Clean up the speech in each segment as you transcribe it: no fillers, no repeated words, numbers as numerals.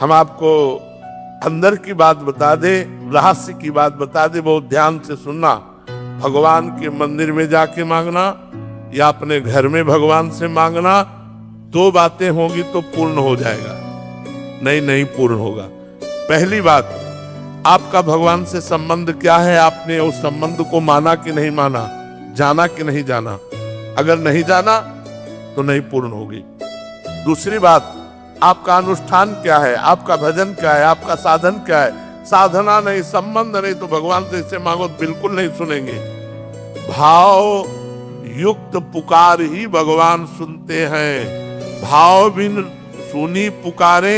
हम आपको अंदर की बात बता दे, रहस्य की बात बता दे, बहुत ध्यान से सुनना। भगवान के मंदिर में जाके मांगना या अपने घर में भगवान से मांगना, दो बातें होंगी तो पूर्ण हो जाएगा, नहीं पूर्ण होगा। पहली बात, आपका भगवान से संबंध क्या है, आपने उस संबंध को माना कि नहीं माना, जाना कि नहीं जाना। अगर नहीं जाना तो नहीं पूर्ण होगी। दूसरी बात, आपका अनुष्ठान क्या है, आपका भजन क्या है, आपका साधन क्या है। साधना नहीं, संबंध नहीं, तो भगवान से इसे मांगो बिल्कुल नहीं सुनेंगे। भाव युक्त पुकार ही भगवान सुनते हैं। भाव बिन सुनी पुकारे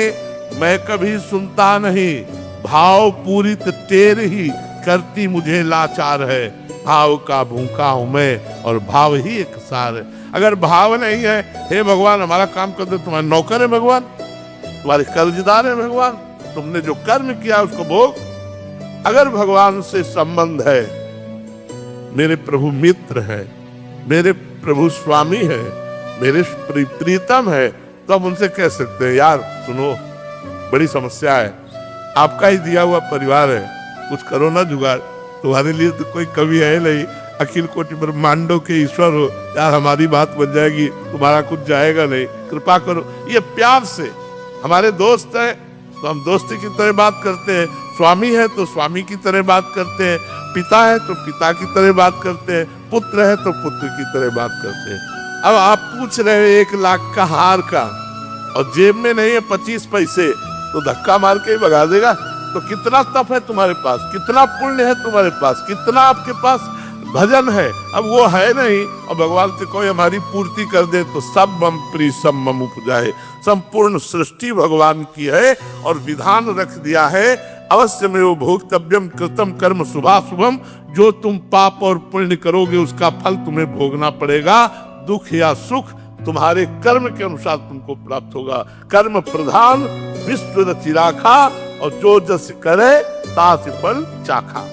मैं कभी सुनता नहीं। भाव पूरित टेर ही करती मुझे लाचार है। भाव का भूखा हूं मैं और भाव ही एक सार है। अगर भाव नहीं है, हे भगवान हमारा काम कर दो, तुम्हारे नौकर है भगवान, तुम्हारे कर्जदार है भगवान, तुमने जो कर्म किया उसको भोग। अगर भगवान से संबंध है, मेरे प्रभु मित्र है, मेरे प्रभु स्वामी है, मेरे प्रीतम है, तो हम उनसे कह सकते हैं यार सुनो बड़ी समस्या है, आपका ही दिया हुआ परिवार है, कुछ करो ना जुगाड़, तुम्हारे लिए तो कोई कवि है नहीं, अखिल कोटि ब्रह्मांडों के ईश्वर हो, यार हमारी बात बन जाएगी, तुम्हारा कुछ जाएगा नहीं, कृपा करो। ये प्यार से, हमारे दोस्त हैं तो हम दोस्ती की तरह बात करते हैं, स्वामी है तो स्वामी की तरह बात करते हैं, पिता है तो पिता की तरह बात करते हैं, पुत्र है तो पुत्र की तरह बात करते हैं। अब आप पूछ रहे हो 1 लाख का हार का और जेब में नहीं है 25 पैसे, तो धक्का मार के ही भगा देगा। तो कितना तप है तुम्हारे पास, कितना पुण्य है तुम्हारे पास, कितना आपके पास भजन है, अब वो है नहीं और भगवान से कोई हमारी पूर्ति कर दे तो सब मम प्री सब मम उपजाए। संपूर्ण सृष्टि भगवान की है और विधान रख दिया है, अवश्य में वो भोक्तव्यम कृतम कर्म शुभाशुभम। जो तुम पाप और पुण्य करोगे उसका फल तुम्हें भोगना पड़ेगा। दुख या सुख तुम्हारे कर्म के अनुसार तुमको प्राप्त होगा। कर्म प्रधान विश्व रचि राखा और जो जस करे तास फल चाखा।